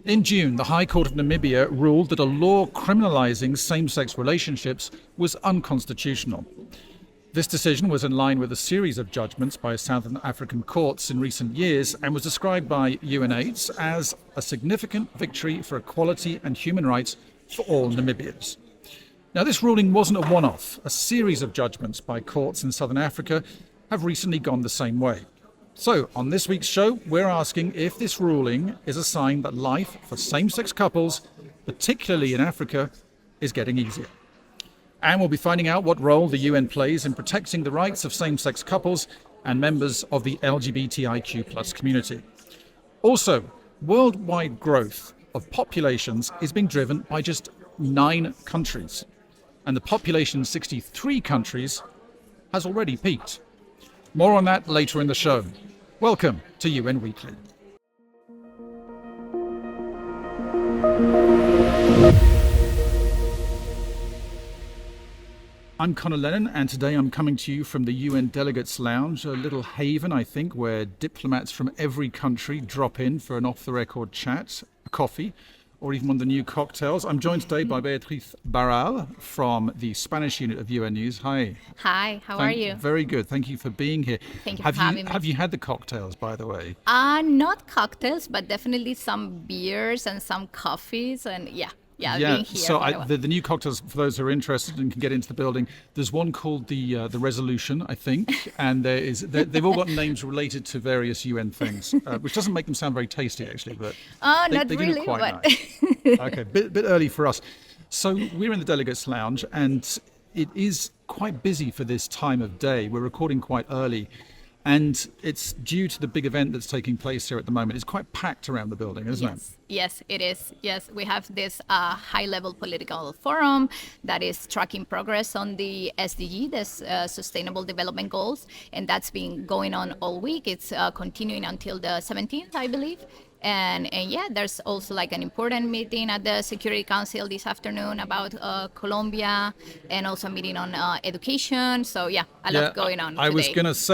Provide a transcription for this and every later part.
In June, the High Court of Namibia ruled that a law criminalising same-sex relationships was unconstitutional. This decision was in line with a series of judgments by Southern African courts in recent years and was described by UNAIDS as a significant victory for equality and human rights for all Namibians. Now, this ruling wasn't a one-off. A series of judgments by courts in Southern Africa have recently gone the same way. So, on this week's show, we're asking if this ruling is a sign that life for same-sex couples, particularly in Africa, is getting easier. And we'll be finding out what role the UN plays in protecting the rights of same-sex couples and members of the LGBTIQ+ community. Also, worldwide growth of populations is being driven by just 9 countries, and the population in 63 countries has already peaked. More on that later in the show. Welcome to UN Weekly. I'm Conor Lennon, and today I'm coming to you from the UN Delegates Lounge, a little haven, I think, where diplomats from every country drop in for an off-the-record chat, a coffee, or even one of the new cocktails. I'm joined today by Beatriz Barral from the Spanish unit of UN News. Hi. Hi, how are you? Very good. Thank you for being here. Thank you for having me. Have you had the cocktails, by the way? Not cocktails, but definitely some beers and some coffees, and being here. So the new cocktails, for those who are interested and can get into the building, there's one called the Resolution, I think, and they've all got names related to various UN things, which doesn't make them sound very tasty, actually, but they do look quite nice. Okay, bit early for us. So we're in the Delegates Lounge, and it is quite busy for this time of day. We're recording quite early. And it's due to the big event that's taking place here at the moment. It's quite packed around the building, isn't it? Yes, it is. Yes, we have this high-level political forum that is tracking progress on the SDG, the Sustainable Development Goals, and that's been going on all week. It's continuing until the 17th, I believe. And there's also like an important meeting at the Security Council this afternoon about Colombia, and also a meeting on education. So a lot going on I today.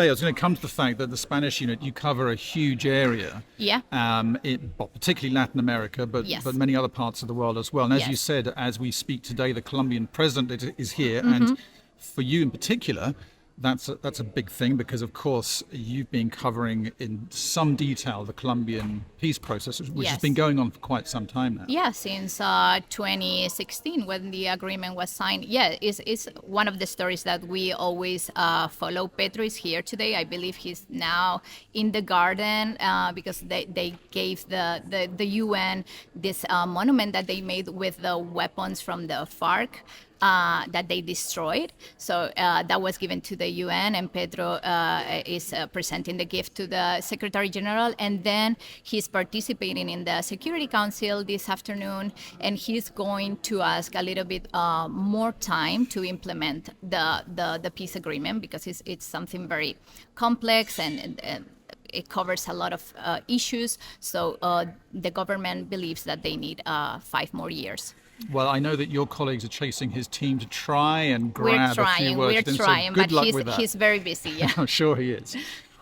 was going to come to the fact that the Spanish unit, you cover a huge area. Yeah. Particularly Latin America, but many other parts of the world as well. And as you said, as we speak today, the Colombian president is here, and for you in particular, that's a big thing because, of course, you've been covering in some detail the Colombian peace process, which has been going on for quite some time now. Yeah, since 2016 when the agreement was signed. Yeah, it's one of the stories that we always follow. Pedro is here today. I believe he's now in the garden because they gave the UN this monument that they made with the weapons from the FARC. That they destroyed. So that was given to the UN, and Pedro is presenting the gift to the Secretary General, and then he's participating in the Security Council this afternoon, and he's going to ask a little bit more time to implement the peace agreement because it's something very complex and it covers a lot of issues. So the government believes that they need 5 more years. Well, I know that your colleagues are chasing his team to try and grab a few words. We're trying, so but he's very busy. Yeah. I'm sure he is.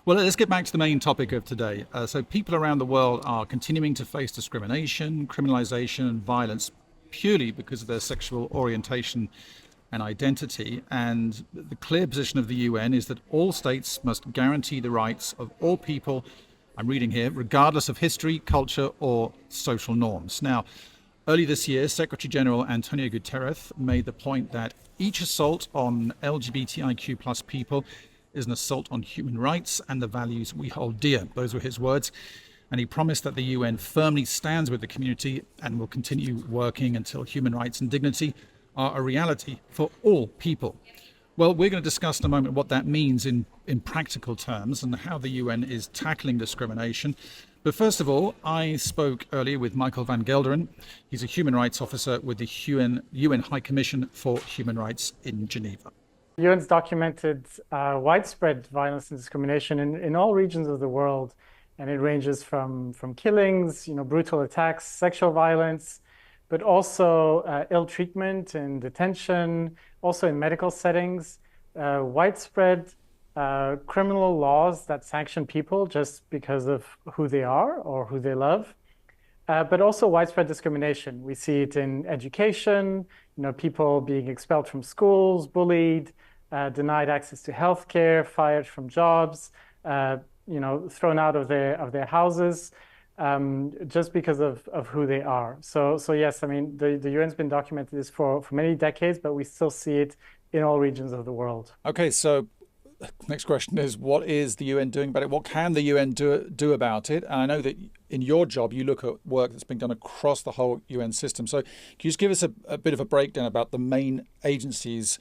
Well, let's get back to the main topic of today. So people around the world are continuing to face discrimination, criminalization, and violence purely because of their sexual orientation and identity. And the clear position of the UN is that all states must guarantee the rights of all people, I'm reading here, regardless of history, culture, or social norms. Now, early this year, Secretary General António Guterres made the point that each assault on LGBTIQ+ people is an assault on human rights and the values we hold dear. Those were his words. And he promised that the UN firmly stands with the community and will continue working until human rights and dignity are a reality for all people. Well, we're going to discuss in a moment what that means in practical terms and how the UN is tackling discrimination. But first of all, I spoke earlier with Michael van Gelderen. He's a human rights officer with the UN High Commission for Human Rights in Geneva. The UN's documented widespread violence and discrimination in all regions of the world, and it ranges from killings, brutal attacks, sexual violence, but also ill treatment and detention, also in medical settings, widespread criminal laws that sanction people just because of who they are or who they love, but also widespread discrimination. We see it in education, people being expelled from schools, bullied, denied access to healthcare, fired from jobs, thrown out of their houses, just because of who they are. So yes, I mean, the UN's been documenting this for many decades, but we still see it in all regions of the world. Okay, so next question is, what is the UN doing about it? What can the UN do about it? And I know that in your job, you look at work that's being done across the whole UN system. So can you just give us a bit of a breakdown about the main agencies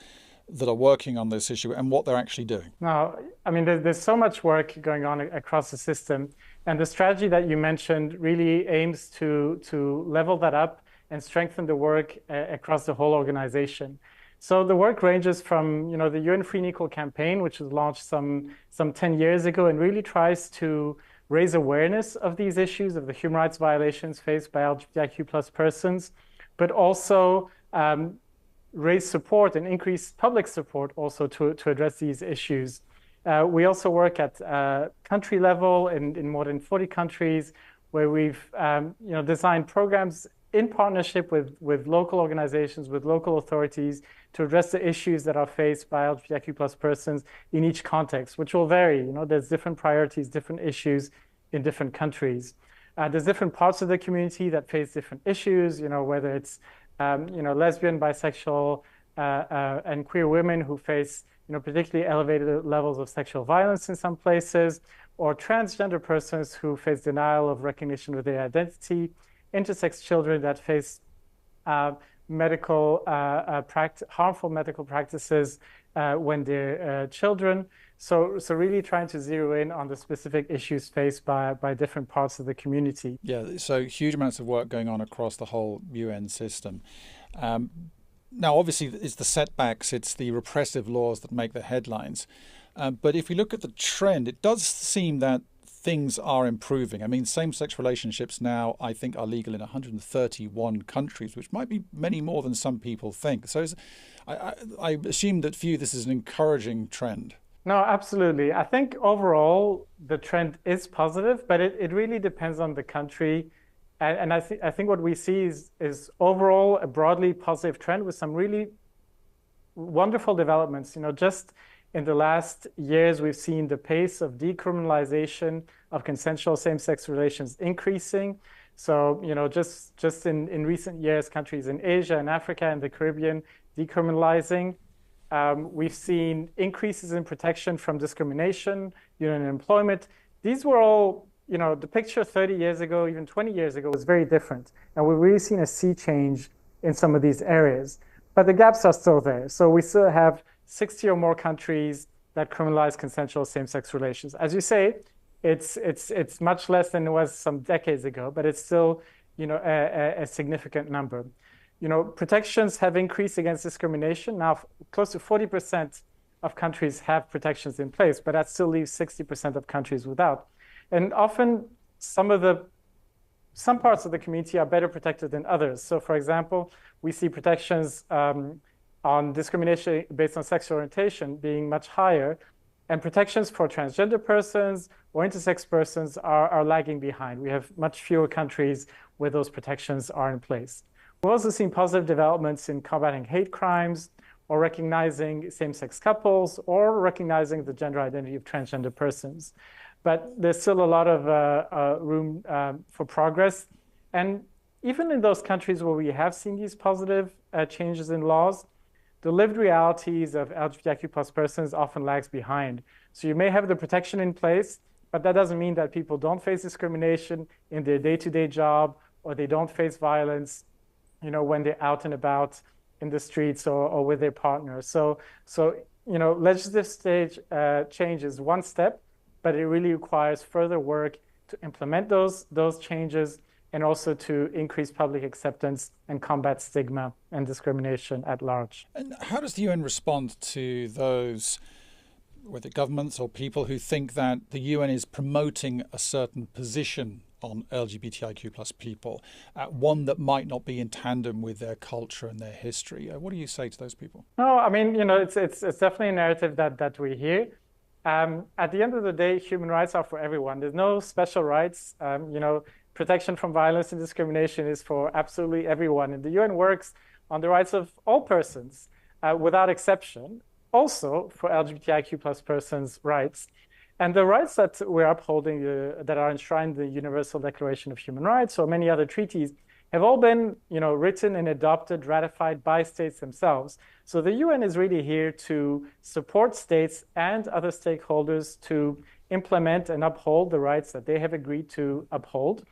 that are working on this issue and what they're actually doing? Now, I mean, there's so much work going on across the system. And the strategy that you mentioned really aims to level that up and strengthen the work across the whole organization. So the work ranges from, the UN Free and Equal campaign, which was launched some 10 years ago and really tries to raise awareness of these issues, of the human rights violations faced by LGBTIQ plus persons, but also raise support and increase public support also to address these issues. We also work at country level in more than 40 countries where we've designed programs in partnership with local organizations, with local authorities to address the issues that are faced by LGBTIQ plus persons in each context, which will vary. There's different priorities, different issues in different countries. There's different parts of the community that face different issues, whether it's lesbian, bisexual, and queer women who face particularly elevated levels of sexual violence in some places, or transgender persons who face denial of recognition of their identity, intersex children that face harmful medical practices when they're children. So really trying to zero in on the specific issues faced by different parts of the community. Yeah, so huge amounts of work going on across the whole UN system. Now, obviously, it's the setbacks, it's the repressive laws that make the headlines. But if we look at the trend, it does seem that things are improving. I mean, same-sex relationships now, I think, are legal in 131 countries, which might be many more than some people think. So I assume that for you, this is an encouraging trend. No, absolutely. I think overall, the trend is positive, but it really depends on the country. And I think what we see is overall a broadly positive trend with some really wonderful developments. Just in the last years, we've seen the pace of decriminalization of consensual same-sex relations increasing. So, just in recent years, countries in Asia and Africa and the Caribbean decriminalizing. We've seen increases in protection from discrimination, in employment. These were all, the picture 30 years ago, even 20 years ago was very different. And we've really seen a sea change in some of these areas. But the gaps are still there. So we still have 60 or more countries that criminalize consensual same-sex relations. As you say, it's much less than it was some decades ago, but it's still, a significant number. Protections have increased against discrimination. Now, close to 40% of countries have protections in place, but that still leaves 60% of countries without. And often, some parts of the community are better protected than others. So, for example, we see protections on discrimination based on sexual orientation being much higher, and protections for transgender persons or intersex persons are lagging behind. We have much fewer countries where those protections are in place. We've also seen positive developments in combating hate crimes or recognizing same-sex couples or recognizing the gender identity of transgender persons. But there's still a lot of room for progress. And even in those countries where we have seen these positive changes in laws, the lived realities of LGBTIQ plus persons often lags behind. So you may have the protection in place, but that doesn't mean that people don't face discrimination in their day-to-day job, or they don't face violence, when they're out and about in the streets or with their partner. So legislative stage change is one step, but it really requires further work to implement those changes and also to increase public acceptance and combat stigma and discrimination at large. And how does the UN respond to those, whether governments or people, who think that the UN is promoting a certain position on LGBTIQ plus people, one that might not be in tandem with their culture and their history? What do you say to those people? No, I mean, it's definitely a narrative that we hear. At the end of the day, human rights are for everyone. There's no special rights. protection from violence and discrimination is for absolutely everyone. And the UN works on the rights of all persons without exception, also for LGBTIQ plus persons' rights. And the rights that we're upholding that are enshrined in the Universal Declaration of Human Rights or many other treaties have all been, written and adopted, ratified by states themselves. So the UN is really here to support states and other stakeholders to implement and uphold the rights that they have agreed to uphold.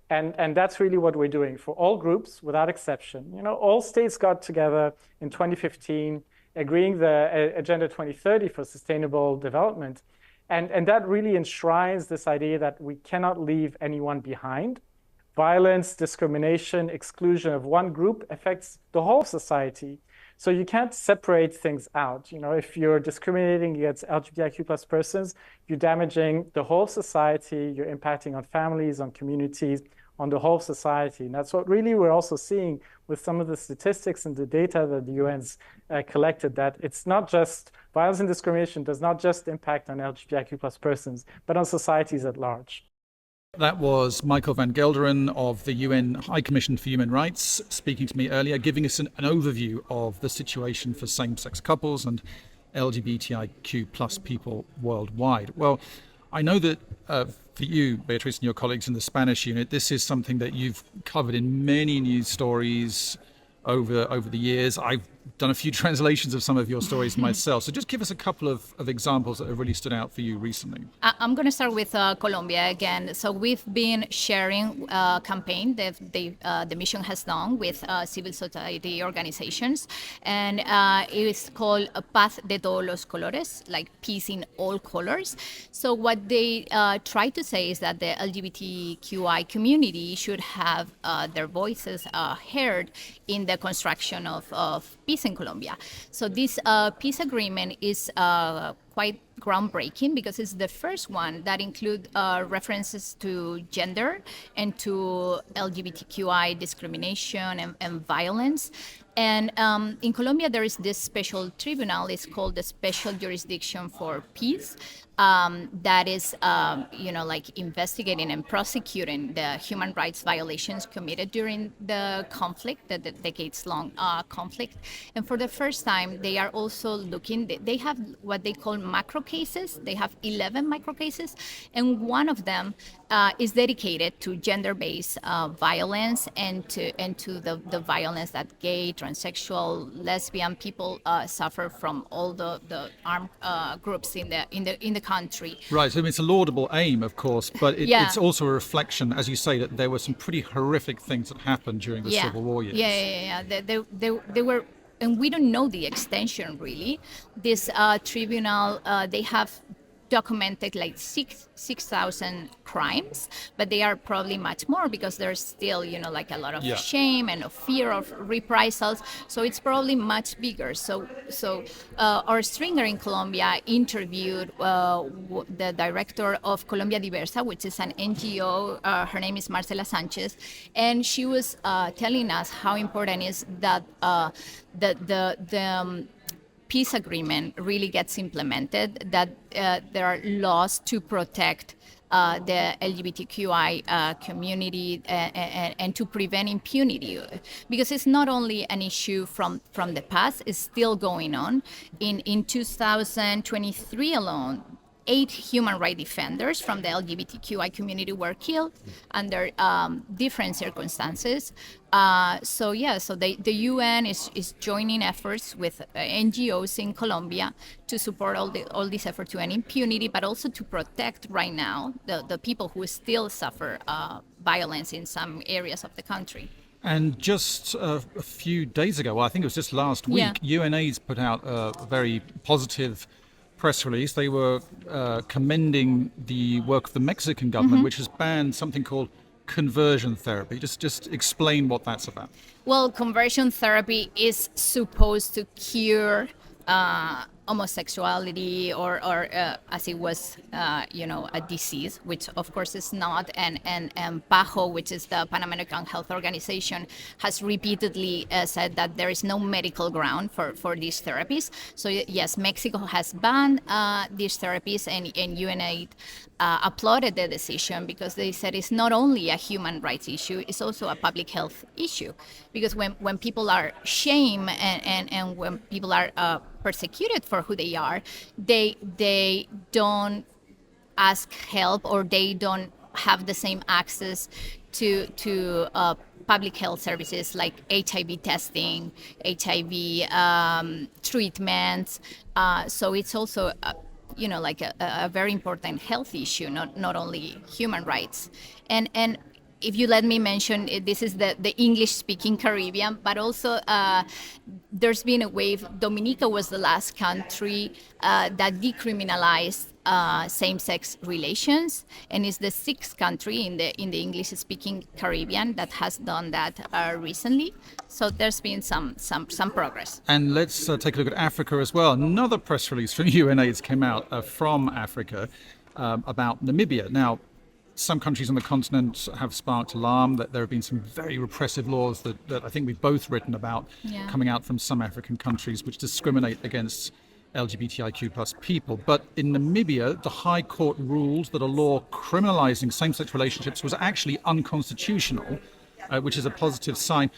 And that's really what we're doing for all groups without exception. All states got together in 2015, agreeing the Agenda 2030 for Sustainable Development. And that really enshrines this idea that we cannot leave anyone behind. Violence, discrimination, exclusion of one group affects the whole society. So you can't separate things out. If you're discriminating against LGBTIQ plus persons, you're damaging the whole society, you're impacting on families, on communities, on the whole society. And that's what really we're also seeing with some of the statistics and the data that the UN's collected, that it's not just violence and discrimination does not just impact on LGBTIQ plus persons, but on societies at large. That was Michael van Gelderen of the UN High Commission for Human Rights speaking to me earlier, giving us an overview of the situation for same-sex couples and LGBTIQ plus people worldwide. Well, I know that for you, Beatriz, and your colleagues in the Spanish unit, this is something that you've covered in many news stories over the years. I've done a few translations of some of your stories myself. So just give us a couple of examples that have really stood out for you recently. I'm going to start with Colombia again. So we've been sharing a campaign that the mission has done with civil society organizations. And it is called Paz de todos los colores, like peace in all colors. So what they try to say is that the LGBTQI community should have their voices heard in the construction of peace in Colombia. So this peace agreement is quite groundbreaking because it's the first one that includes references to gender and to LGBTQI discrimination and violence. And in Colombia, there is this special tribunal. It's called the Special Jurisdiction for Peace. That is, investigating and prosecuting the human rights violations committed during the conflict, the decades-long conflict. And for the first time, they are also looking. They have what they call macro cases. They have 11 micro cases, and one of them is dedicated to gender-based violence and to the violence that gay, transsexual, lesbian people suffer from all the armed groups in the country. Right, so it's a laudable aim, of course, but it's also a reflection, as you say, that there were some pretty horrific things that happened during the Civil War years. They were, and we don't know the extension really. This tribunal, they have documented like 6,000 crimes, but they are probably much more because there's still, like a lot of shame and a fear of reprisals. So it's probably much bigger. So our stringer in Colombia interviewed the director of Colombia Diversa, which is an NGO. Her name is Marcela Sanchez, and she was telling us how important is that the peace agreement really gets implemented, that there are laws to protect the LGBTQI community and to prevent impunity, because it's not only an issue from the past, it's still going on. In 2023 alone, 8 human rights defenders from the LGBTQI community were killed under different circumstances. So the UN is joining efforts with NGOs in Colombia to support all these efforts to end impunity, but also to protect right now the people who still suffer violence in some areas of the country. And just a few days ago, I think it was just last week, UNAIDS put out a very positive press release. They were commending the work of the Mexican government, which has banned something called conversion therapy. Just explain what that's about. Well, conversion therapy is supposed to cure homosexuality or as it was, a disease, which of course is not. And PAHO, which is the Pan American Health Organization, has repeatedly said that there is no medical ground for these therapies. So yes, Mexico has banned these therapies, and UNAIDS applauded the decision because they said it's not only a human rights issue, it's also a public health issue. Because when people are shamed and when people are persecuted for who they are, they don't ask help, or they don't have the same access to public health services like HIV testing, HIV treatments. So it's also like a very important health issue, not only human rights. And if you let me mention, this is the English-speaking Caribbean, but also there's been a wave. Dominica was the last country that decriminalized same-sex relations, and is the sixth country in the English-speaking Caribbean that has done that recently. So there's been some progress. And let's take a look at Africa as well. Another press release from UNAIDS came out from Africa about Namibia. Now, some countries on the continent have sparked alarm that there have been some very repressive laws that I think we've both written about coming out from some African countries which discriminate against LGBTIQ plus people. But in Namibia, the High Court ruled that a law criminalizing same-sex relationships was actually unconstitutional, which is a positive sign.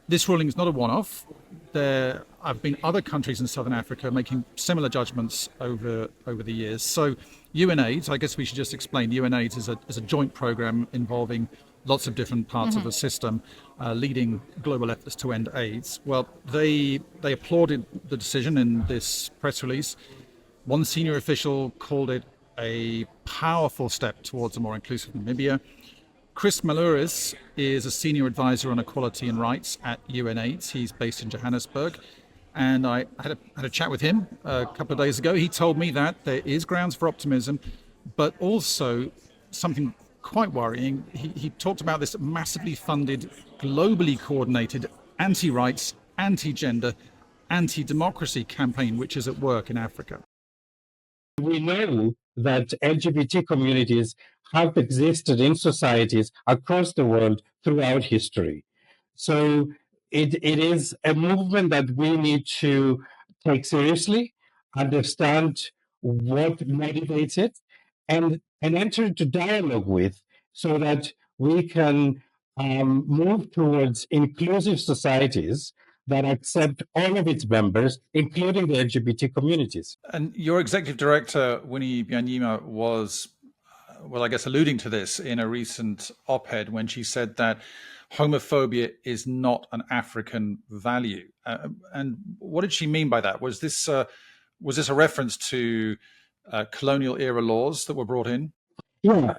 This ruling is not a one-off. There have been other countries in Southern Africa making similar judgments over the years. So UNAIDS, I guess we should just explain, UNAIDS is a joint program involving lots of different parts of the system, leading global efforts to end AIDS. Well, they applauded the decision in this press release. One senior official called it a powerful step towards a more inclusive Namibia. Chris Mallouris is a senior advisor on equality and rights at UNAIDS. He's based in Johannesburg. And I had a chat with him a couple of days ago. He told me that there is grounds for optimism, but also something quite worrying. He talked about this massively funded, globally coordinated anti-rights, anti-gender, anti-democracy campaign, which is at work in Africa. We know that LGBT communities have existed in societies across the world throughout history. So it is a movement that we need to take seriously, understand what motivates it, and enter into dialogue with, so that we can move towards inclusive societies that accept all of its members, including the LGBT communities. And your executive director, Winnie Byanyima, was, well, I guess alluding to this in a recent op-ed when she said that homophobia is not an African value. And what did she mean by that? Was this a reference to colonial era laws that were brought in? Yeah.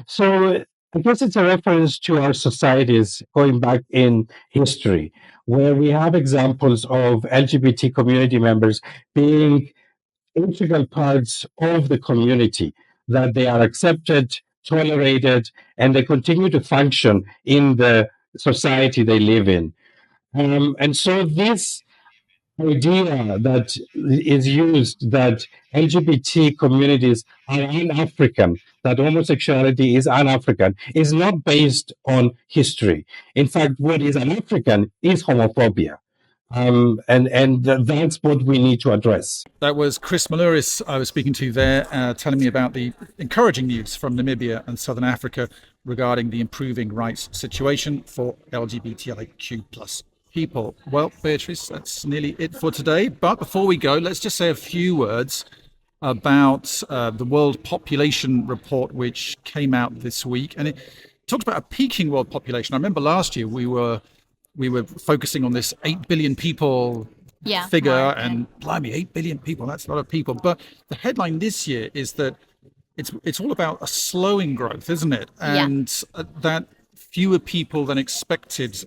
So I guess it's a reference to our societies going back in history, where we have examples of LGBT community members being integral parts of the community, that they are accepted, tolerated, and they continue to function in the society they live in. And so this idea that is used, that LGBT communities are un-African, that homosexuality is un-African, is not based on history. In fact, what is un-African is homophobia. And that's what we need to address. That was Chris Mallouris I was speaking to there, telling me about the encouraging news from Namibia and Southern Africa regarding the improving rights situation for LGBTIQ plus people. Well, Beatriz, that's nearly it for today. But before we go, let's just say a few words about the World Population Report, which came out this week. And it talked about a peaking world population. I remember last year we were focusing on this 8 billion people figure, and blimey, 8 billion people, that's a lot of people. But the headline this year is that it's all about a slowing growth, isn't it? And that fewer people than expected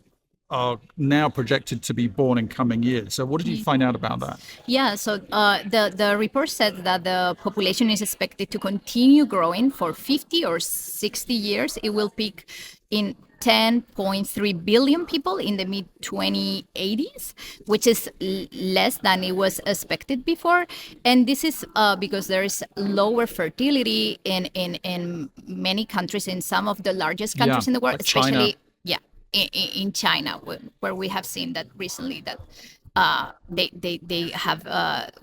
are now projected to be born in coming years. So what did you find out about that? Yeah, so the report said that the population is expected to continue growing for 50 or 60 years. It will peak in 10.3 billion people in the mid-2080s, which is less than it was expected before. And this is because there is lower fertility in many countries, in some of the largest countries in the world, like China. especially in China, where we have seen that recently that they have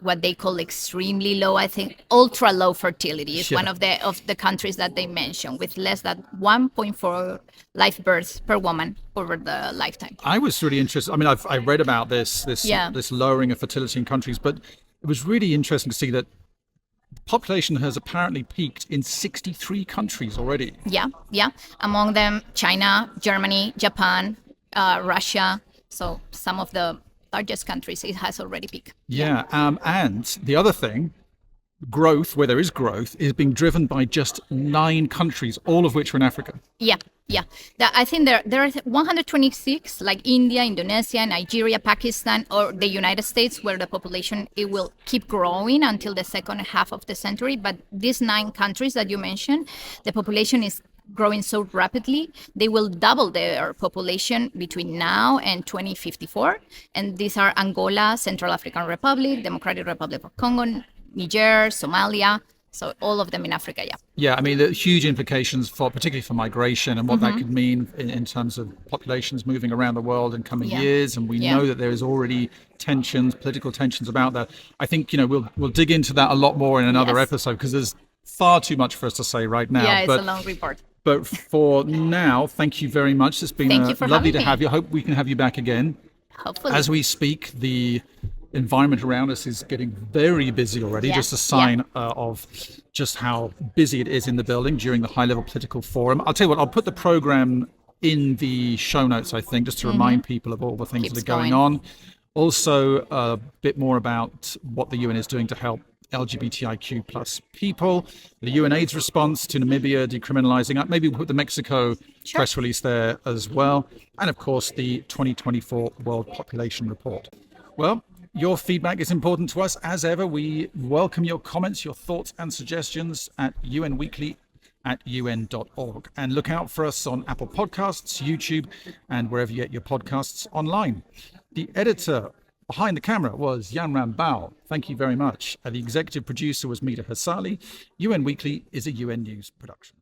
what they call extremely low, I think ultra low fertility is one of the countries that they mention, with less than 1.4 live births per woman over the lifetime. I was really interested. I mean, I read about this lowering of fertility in countries, but it was really interesting to see that population has apparently peaked in 63 countries already. Yeah. Among them, China, Germany, Japan, Russia. So some of the largest countries, it has already peaked. And the other thing, growth, where there is growth, is being driven by just 9 countries, all of which are in Africa. Yeah. I think there are 126, like India, Indonesia, Nigeria, Pakistan, or the United States, where the population, it will keep growing until the second half of the century. But these 9 countries that you mentioned, the population is growing so rapidly, they will double their population between now and 2054. And these are Angola, Central African Republic, Democratic Republic of Congo, Niger, Somalia. So all of them in Africa, Yeah, I mean, the huge implications particularly for migration and what that could mean in terms of populations moving around the world in coming years. And we know that there is already political tensions about that. I think, we'll dig into that a lot more in another episode, because there's far too much for us to say right now. Yeah, it's a long report. But for now, thank you very much. It's been lovely to have you. I hope we can have you back again. Hopefully. As we speak, the environment around us is getting very busy already, just a sign of just how busy it is in the building during the high-level political forum. I'll tell you what, I'll put the program in the show notes, I think, just to remind people of all the things that are going on. Also, a bit more about what the UN is doing to help LGBTIQ plus people, the UNAIDS response to Namibia decriminalizing. Maybe we'll put the Mexico press release there as well. And of course, the 2024 World Population Report. Well, your feedback is important to us. As ever, we welcome your comments, your thoughts and suggestions at unweekly@un.org. And look out for us on Apple Podcasts, YouTube, and wherever you get your podcasts online. The editor behind the camera was Yanran Barral. Thank you very much. The executive producer was Mita, Hosali. UN Weekly is a UN News production.